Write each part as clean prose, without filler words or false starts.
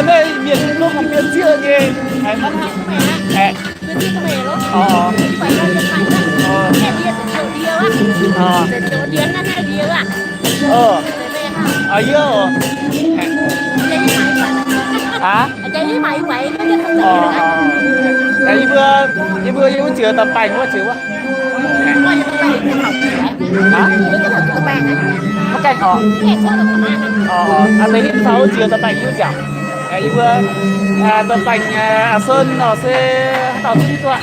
ở đây miền Trung là miền chưa gì ấy mắt ấy Bên kia có mẹ luôn. Phải là Nhật Bản á. Mẹ bia sẽ chịu bia á. Sẽ chịu điên ăn hay bia á. ở dưới rồi hả Chạy mày vậy nó chứ không được. đấy vừa chưa tập bành quá chưa quá Coi như tụi bạn học hả với cái học tụi bạn á. có cạnh họ Kẹt sao được mà anh thấy sáu chưa tập bành như chẳng đấy vừa tập bành sơn nó sẽ tàu chút thôi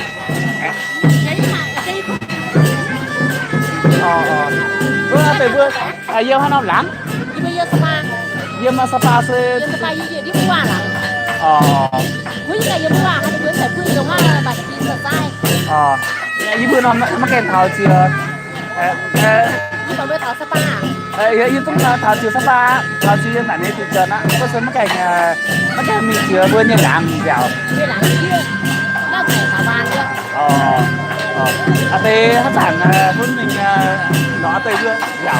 vừa tới vừa yêu hai năm lắm nhưng bây giờ Sapa yêu mà Sapa sẽ giờ Sapa như vậy đi qua là với những ngày vừa qua hai đứa sẽ vui giống là bạn đi sờ sai như vừa nó kèm thảo chưa nhưng mà bây giờ Sapa yên tâm là thảo chưa Sapa thảo chưa yên bản này thì chờ nó có sớm mắc cảnh mình chưa vừa như làm dẻo như là kia nó phải thảo bàn chưa thế hát sản thôn mình nó tới vừa dẻo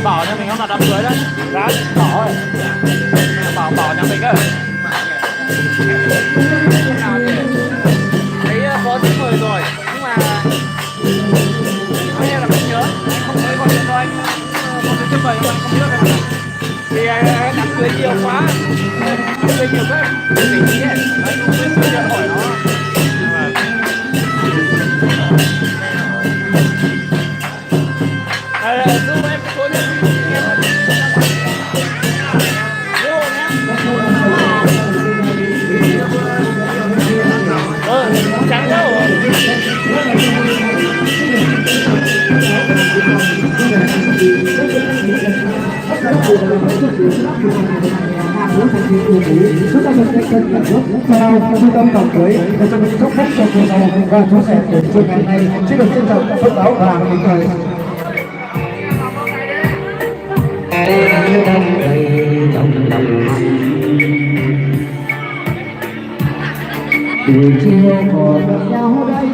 bảo nhà mình không là đám cưới đấy đã bỏ rồi bảo nhà mình á thấy có giấy mời rồi nhưng mà bây giờ là mình nhớ anh không thấy gọi điện cho anh có giấy mời mà anh không biết này thì đám cưới nhiều quá đám cưới nhiều quá mình nghĩ ấy anh không biết bây giờ hỏi nó giúp em cái số nhân viên em trắng đâu trung tâm tổng cưới để cho mình chúc phúc cho cuộc sống và cho sẻ của trường ngày nay xin được trân trọng thông báo và mừng cười từ chiều còn nhau đây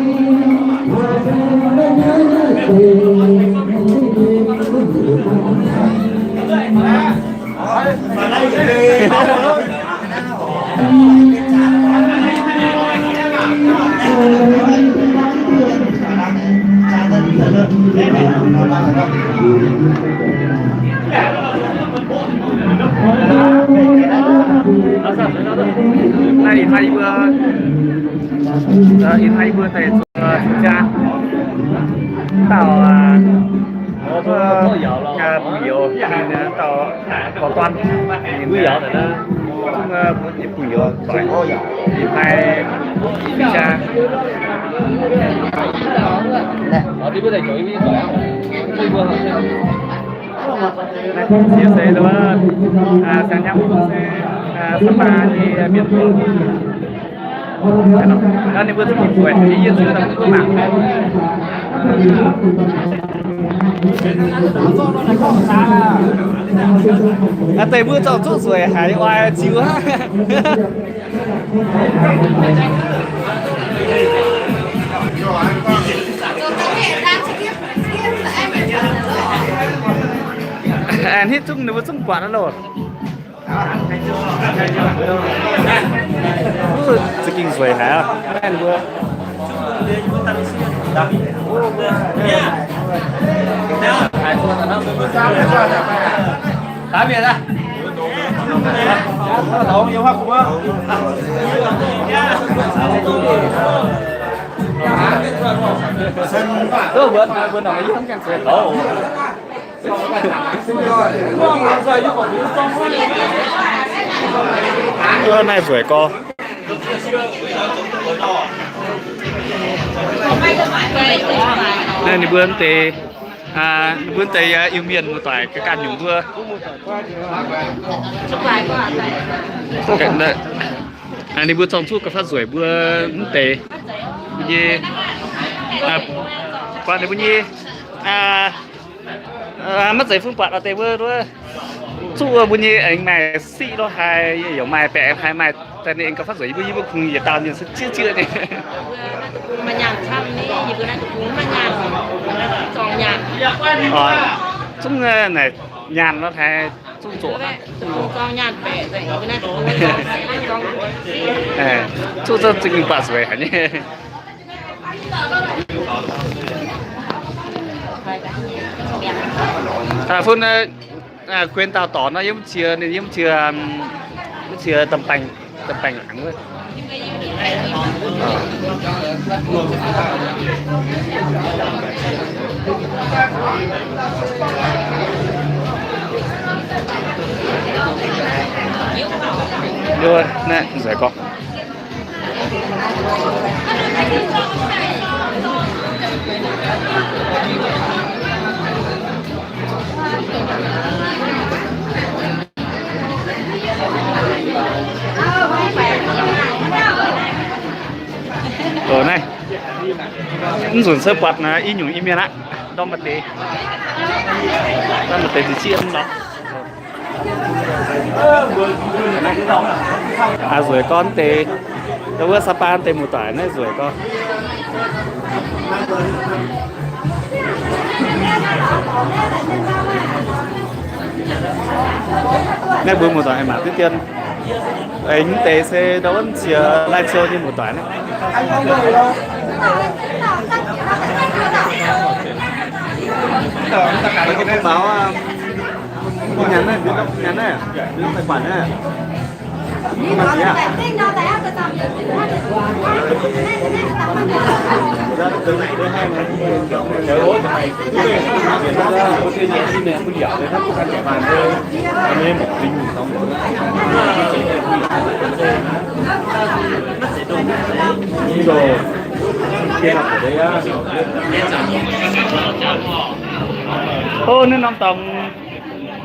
này thì thay vừa thầy cha tàu nhà biểu tàu có toàn quý dạo này nó cũng chỉ quý dạo phải thì thay cha ở đi bữa thầy chửi với chơi vừa chia sẻ đó sang nhau Sapa thì miền Trung anh đi vừa tới một tuổi thì yên sự là cũng mạng tây bữa trâu chút rồi hải oai chiếu ha Rồi, đang trực tiếp em นที่จุ่มหนูจุ่มกว่านั่นโหลดจะกินสวยฮะแม่นเบื่อตาเบียดอ่ะเราอยู่ครับผมว่าตัวเบิร์ดหน่อยยิ่งกันเสร็จโอ้นายสวยก็นี่เบื้องเตะเบื้องเตะyêu miền một tỏi cái càn nhúng vừa cái đấyนี่เบื้องtrong suốt cái phát sวยบื้องเตะnhư qua này như mất giấy phương quạt ở tây vơด้วยสู้บุญยี่เองมาสี่ร้อยไทยอย่างมาแปะไทยมาแต่นี่เองก็phát giấyบุญยี่บุญคงอย่าตามอย่างชื่อนี่มันอย่างช่ำนี่อยู่กันนะคุ้มมันอย่างสองอย่างจุ้งnày nhàn nó thayจุ้งchỗ đấyสองอย่างแปะแต่อยู่กันนะสองจุ้งจะจริงปัสวยอันนี้phun quên tao tỏ nó giống chưa tầm tành hẳn luôn rồi nè rồi con ở này dồn sơ quạt là y nhung y miên á đo mặt tế thì chia đó rồi con tê đâu có Sapa tê một tỏi nữa rồi con nè bữa một tỏi mà tiếp tiên anh tê xe đâu vẫn chia live show như một tỏi này có thông báo nhắn này biết tài khoản này từ này đến hai mà trời ơi này có tiền nhà đi nè bây giờ để thắp cái thẻ bàn thôi anh em một linh xong rồi đồ kia học ở đây á ô nên năm tầm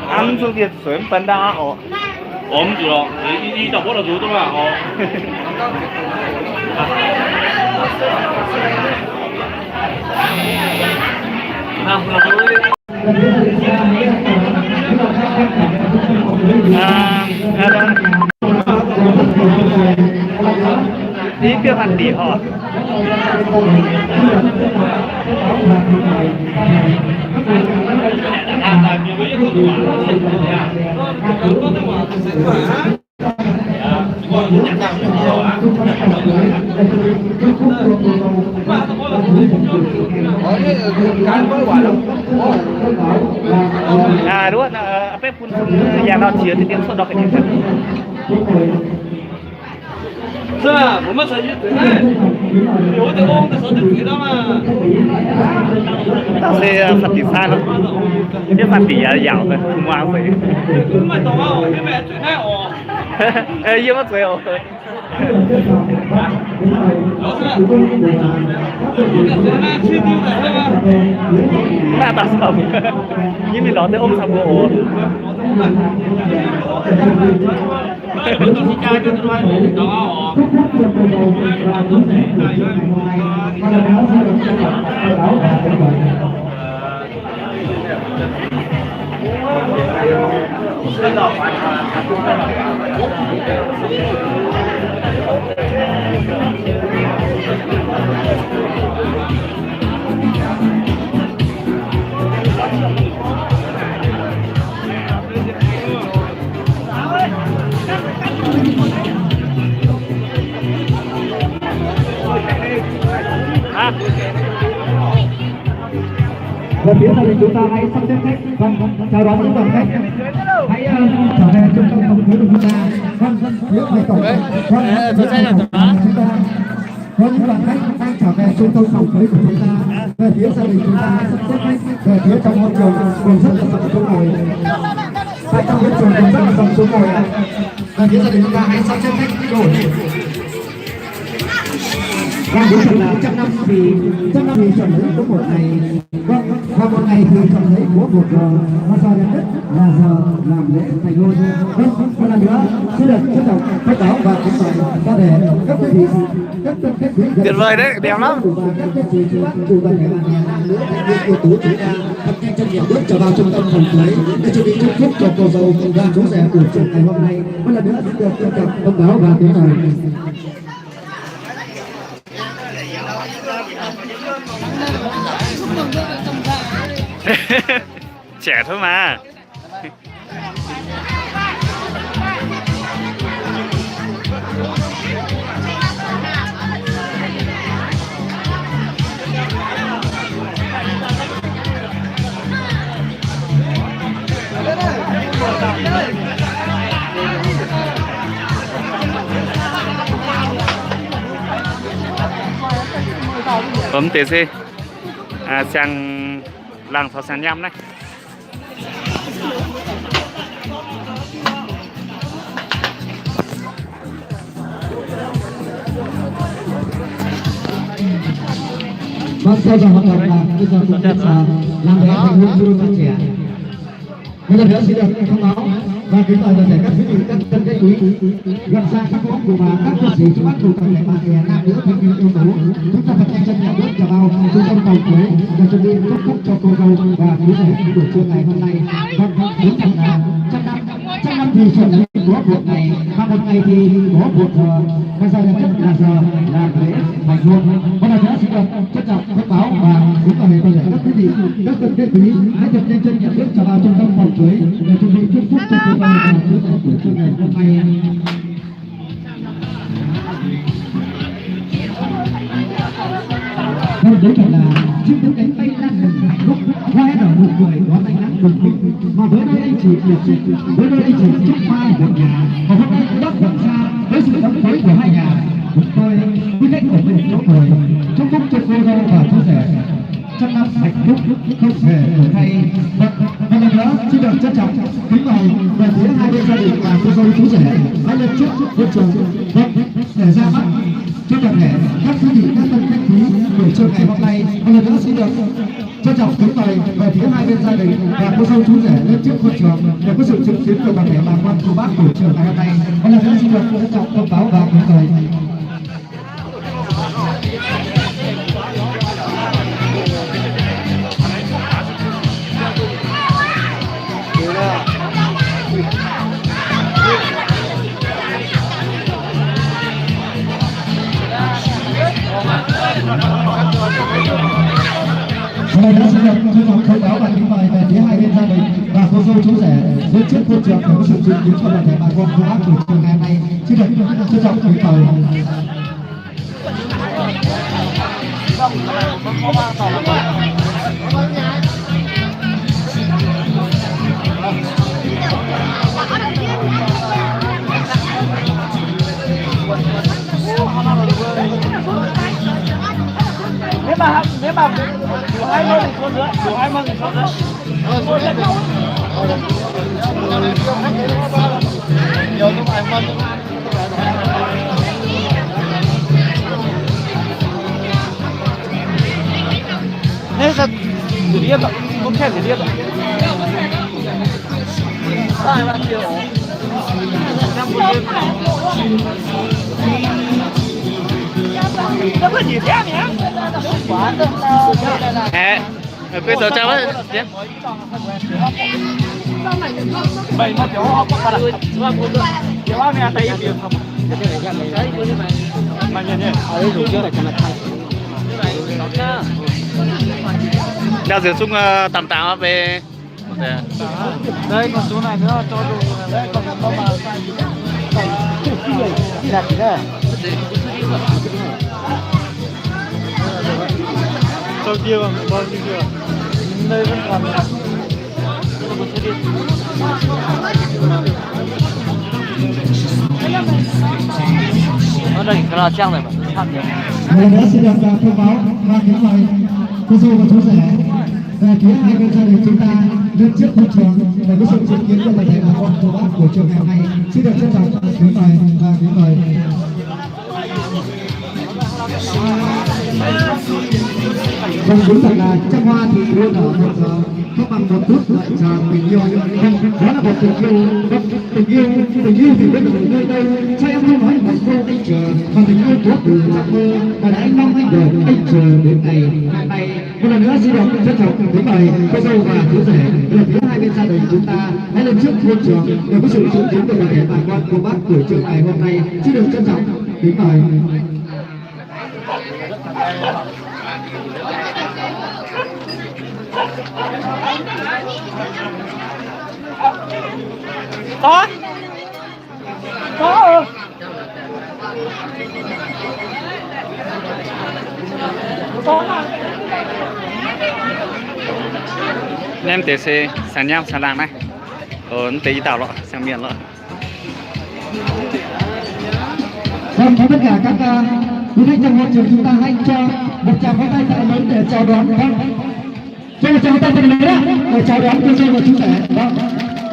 ăn phương tiện sớm phần đa họ ốm rồi đi đọc là đủ đúng không họ đi kia phần đi họ đúng rồi, phép phun nhà nào chia thì tiếng số đọc cái gì thế? Dạ, một mắt thấy thế này, nếu thì ông thì số được cái đó mà. Tao sẽ phạt tỷ sai lắm, cái phạt tỷ giàu rồi, không ngoan vậy. Không phải tao bảo cái mẹ chuyện này ồ. Yêu mất rồi ồ. Mà tao sợ, nhưng mình nói tới ông sao bộ. về phía gia đình chúng ta hãy sắp xếp khách chào đón những đoàn khách hãy trở về trung tâm phòng cưới của chúng ta phía ngoài cổng chúng ta có những đoàn khách đang trở về trung tâm phòng cưới của chúng ta về phía gia đình chúng ta hãy sắp xếp khách về phía trong hội trường cùng rất là rộng chỗ ngồi tại trong hội trường cùng rất là rộng chỗ ngồi về phía gia đình chúng ta hãy sắp xếp khách ngồi và đúng là 100 năm thì chuẩn lấy có một ngày và một ngày thì chuẩn lấy có 1 giờ và giờ đẹp nhất là giờ làm lễ thành hôn. Một lần nữa xin được trân trọng thông báo và kính mời ra để các quý vị tuyệt vời đấy, đẹp lắm. Cùng toàn thể bạn bè nam nữ thanh niên ưu tú chúng ta thật nhanh chân nhẹ bước trở vào trung tâm phòng cưới để chuẩn bị chúc phúc cho cô dâu cùng gia chú rể của trường ngày hôm nay. Một lần nữa xin được trân trọng thông báo và kính mời. Trẻ thôi mà. Bấm TC sang làng 665 này. Vâng, theo giờ hoạt động là bây giờ cũng sẽ làm lễ thành hôn đôi bạn trẻ. Một lần nữa xin được thông báo và kính mời toàn thể các quý vị, các tân khách quý gần xa các bố cụ bà, các cô dì chú bác cùng toàn thể bạn bè nam nữ thanh niên ưu tú, chúng ta thật nhanh chân nhẹ bước trở vào trung tâm phòng cưới để chuẩn bị chúc phúc cho cô dâu và chú rể buổi trưa ngày hôm nay. Vâng, đúng thật là trăm năm thì chuẩn lấy có 1 ngày và 1 ngày thì có 1 giờ và giờ nhất là giờ làm lễ thành hôn. Một lần nữa xin được trân trọng thông báo và kính mời toàn thể các quý vị, các tân khách quý hãy thật nhanh chân nhẹ bước trở vào trung tâm phòng cưới để chuẩn bị chúc phúc cho cô dâu và chú rể buổi trưa ngày hôm nay. Vâng, đấy thật là chiếc tấm cánh bay lan hừng hạnh phúc, hoa nở nụ cười đó tay nắng bừng bừng. Mà với đây anh chỉ chúc mai một nhà, và hôm nay cũng đắp gần xa với sự đóng phối của hai nhà. Chúng tôi quý khách của mình chỗ ngồi chúc phúc cho cô dâu và chú rể 100 năm hạnh phúc không hề đổi thay. Một lần nữa xin được trân trọng kính mời về phía hai bên gia đình và cô dâu chú rể hãy lên trước hội trường để ra mắt cho toàn thể các quý vị, các tân khách quý buổi trưa ngày hôm nay. Một lần nữa xin được trân trọng kính mời về phía hai bên gia đình và cô dâu chú rể lên trước hội trường để có sự chứng kiến của toàn thể bà con cô bác buổi trưa ngày hôm nay. Một lần nữa xin được trân trọng thông báo và kính mời. Hôm nay đã xin được trân trọng thông báo và kính mời về phía hai bên gia đình và cô dâu chú rể lên trước hội trường để có sự chứng kiến cho toàn thể bà con cô bác buổi trưa ngày hôm nay. Xin được trân trọng kính mời. Nếu mà đủ 20 thì xuống nữa, đủ 20 thì xuống nữa. Nhiều nhưng mà 20. Thế sao chỉ biết rồi, không khen chỉ biết rồi. Sai bao nhiêu? 这不你家名？哎，贵州这位，bảy mà chỗ họ có là chỗ họ nghe thấy việc không? Mà nhìn nhỉ? Ở đây dùng chưa là cái này. Đang sử dụng tạm tạm về. Đây còn số này nữa cho dùng đây còn có mà gì là gì đấy? Sau kia bao nhiêu chưa? nơi vẫn còn ở đây cái là trang này mà phát hiện. Một lần nữa xin được thông báo và kính mời cô dâu và chú rể về phía hai bên gia đình chúng ta lên trước hội trường để có sự chứng kiến của toàn thể bà con cô bác của trường ngày hôm nay. Xin được trân trọng kính mời và kính mời. Vâng, đúng thật là trăm hoa thì luôn ở một không bằng một phút đợi chờ tình yêu. Đó là một tình yêu thì biết được nơi đâu. Sao em không nói một câu anh chờ, còn tình yêu của từ trong mơ mà đã anh mong anh đợi anh chờ đến ngày hôm nay. Một lần nữa xin được trân trọng kính mời cô dâu và chú rể về phía hai bên gia đình chúng ta hãy lên trước hội trường để có sự chứng kiến của toàn thể bà con cô bác của trường ngày hôm nay. Xin được trân trọng kính mời. Có em tế xe sản nham sản làng này ở tế tạo lọ sang miền lọ. Vâng, tất cả các quý khách trong hội trường chúng ta hãy cho một tràng pháo tay thật lớn để chào đón. Cho một tràng pháo tay thật lớn để chào đón cô dâu và chú rể. Vâng,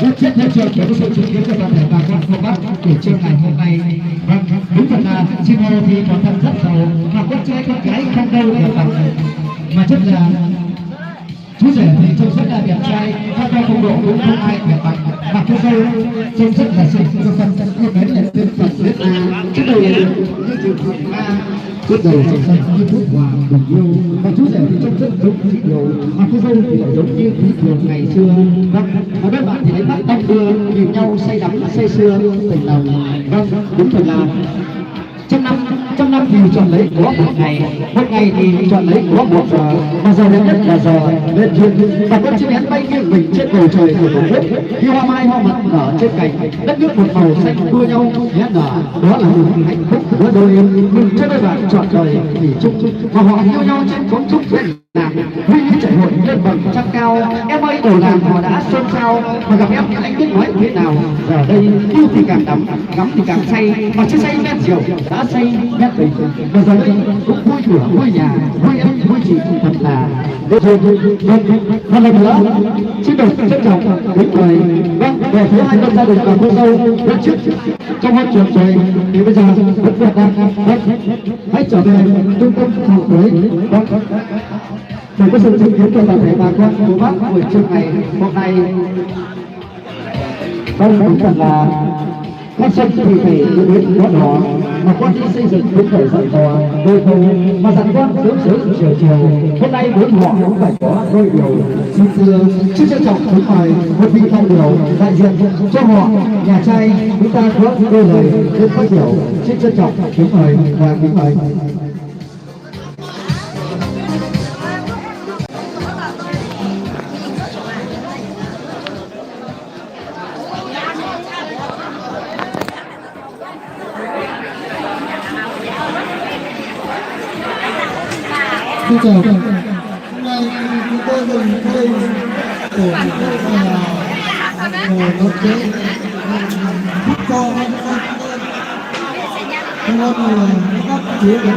rất chết hội trường để có sự chứng kiến của toàn thể bà con cô bác của trường ngày hôm nay. Vâng, đúng thật là xin hô thì bản thân rất giàu, mà con trai con gái không đâu để bằng, mà rất là chú rể thì trông rất là đẹp trai, theo theo phong độ cũng không ai đẹp bằng, mà cô dâu trông rất là xinh, cô dâu như đấy là tên Phật rất là trước đầu là như trường Phật ma, trước đầu trông rất như phúc hòa bình yêu, và chú rể thì trông rất giống Thúy Kiều, mà cô dâu thì lại giống như Thúy Kiều ngày xưa. Vâng, và các bạn thì đánh bắt đông đưa nhìn nhau say đắm say sưa tình lòng. Vâng, đúng thật là trăm năm thì chọn lấy có một ngày thì chọn lấy có một giờ, mà giờ đến nhất là giờ lên duyên, và con chim én bay nghiêng mình trên bầu trời của tổ quốc, khi hoa mai hoa mận nở trên cành, đất nước một màu xanh đua nhau hé nở, đó là một hạnh phúc của đôi mừng cho đôi bạn chọn đời thì chung, và họ yêu nhau trên cống trúc bên làng huy chạy hội lên bậc trăng cao. Em ơi tổ làng họ đã xôn xao, mà gặp em anh biết nói thế nào. Giờ đây yêu thì càng đắm, ngắm thì càng say, mà chưa say men rượu đã say men tình. Bây giờ cũng vui cửa vui nhà, vui em vui chị thật là một lần nữa xin được trân trọng kính mời. Vâng, về phía hai bên gia đình và cô dâu lên trước trong hội trường rồi thì bây giờ vẫn còn đang hãy trở về trung tâm hậu tới để có sự chứng kiến của toàn thể bà con cô bác buổi trưa ngày hôm nay. Vâng, đúng thật là con sông thì phải đến con đó, mà con đi xây dựng cũng phải dặn dò đôi câu, mà dặn con sớm chiều. Hôm nay muốn họ cũng phải có đôi điều. Xin thưa xin trân trọng kính mời một vị đại biểu đại diện cho họ nhà trai chúng ta có đôi lời lên phát biểu. Xin trân trọng kính mời và kính mời. Xin chào, hôm nay chúng tôi mừng đây tổ chức là một cái phút co hôm nay là các chế độ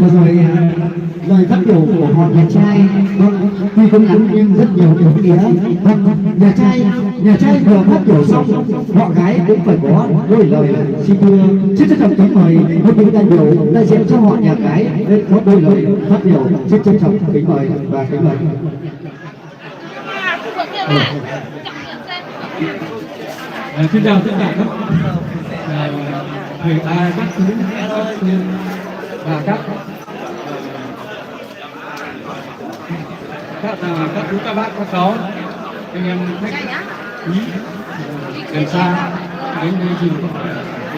vừa rồi lời phát biểu của họ nhà trai tuy không ngắn nhưng rất nhiều ý nghĩa. Nhà trai vừa phát biểu xong, họ gái cũng phải có đôi lời. Xin thưa xin trân trọng kính mời một vị đại biểu đại diện cho họ nhà gái lên có đôi lời phát biểu. Xin trân trọng kính mời và kính mời. Xin chào tất cả các thầy ai các chú và các chú các bác các cháu anh em khách quý gần xa đến đây thì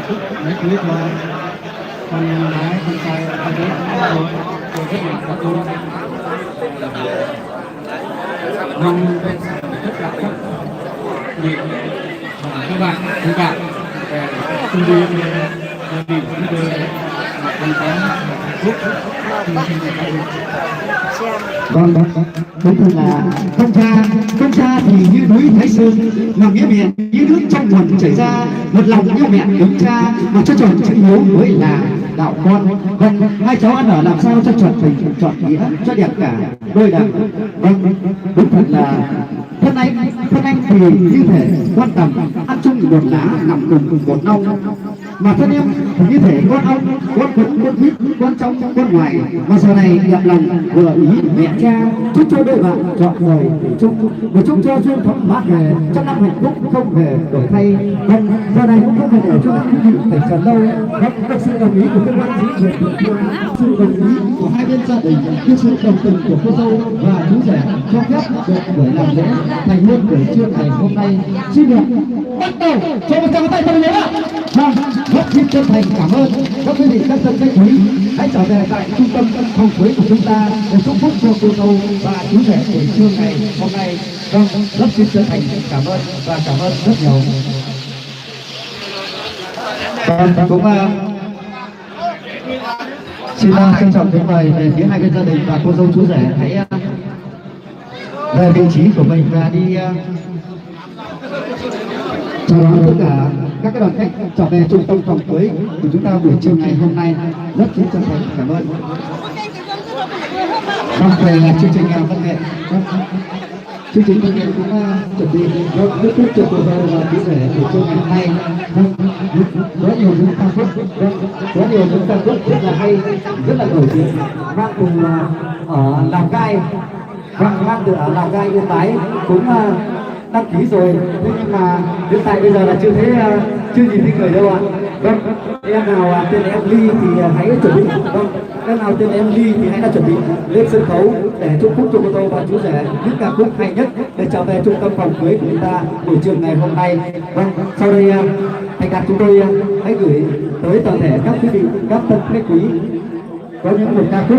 chúc mấy cưới cho con gái con trai con đấy tôi rất là cảm ơn mong tất cả các vị các bạn công viên gia đình chúng tôi con cái thuốc vâng đúng thật là công cha thì như núi Thái Sơn, mà nghĩa mẹ như nước trong nguồn chảy ra, một lòng như mẹ kính cha mà cho tròn chữ hiếu mới là đạo con. Vâng, hai cháu ăn ở làm sao cho trọn tình trọn nghĩa, cho đẹp cả đôi đảng. Vâng, đúng thật là thân anh thì như thể quan tầm ăn chung một lá nằm cùng một nông, mà thân em thì như thể con ông con quấn con vít con trong con ngoài, mà giờ này đẹp lòng vừa ý mẹ cha, chúc cho đôi bạn trọn đời chúc cho duyên phận mát về trăm năm hạnh phúc không hề đổi thay. Vâng, giờ này cũng không thể để cho quý vị phải chờ lâu. Vâng, được sự đồng ý của cơ quan chính quyền địa phương, sự đồng ý của hai bên gia đình, được sự đồng tình của cô dâu và chú rể cho phép được buổi làm lễ thành hôn buổi trưa ngày hôm nay xin được bắt đầu cho một tràng tay thân mến ạ. Vâng, rất xin chân thành cảm ơn các quý vị các thân khách quý. Hãy trở về tại trung tâm phòng cưới của chúng ta để chúc phúc cho cô dâu và chú rể buổi trưa ngày hôm nay. Vâng, rất xin chân thành cảm ơn và cảm ơn rất nhiều. Vâng, cũng xin trân trọng kính mời về phía hai bên gia đình và cô dâu chú rể hãy về vị trí của mình và đi chào đón tất cả các cái đoàn khách trở về trung tâm phòng cưới của chúng ta buổi chiều ngày hôm nay. Rất xin chân thành cảm ơn. Vâng, về chương trình văn nghệ, chương trình văn nghệ cũng chuẩn bị rất tốt cho cô dâu và chú rể buổi chiều ngày hôm nay. Có nhiều những ca khúc, có nhiều những ca khúc rất là hay, rất là nổi tiếng, mang cùng ở Lào Cai, mang từ ở Lào Cai Yên Bái cũng đăng ký rồi, thế nhưng mà hiện tại bây giờ là chưa nhìn thấy người đâu ạ. Vâng, em nào tên em Ly thì hãy chuẩn bị. Vâng, em nào tên em Ly thì hãy là chuẩn bị lên sân khấu để chúc phúc cho cô dâu và chú rể những ca khúc hay nhất để trở về trung tâm phòng cưới của chúng ta buổi chiều ngày hôm nay. Vâng, sau đây thành đạt chúng tôi hãy gửi tới toàn thể các quý vị các thân khách quý có những một ca khúc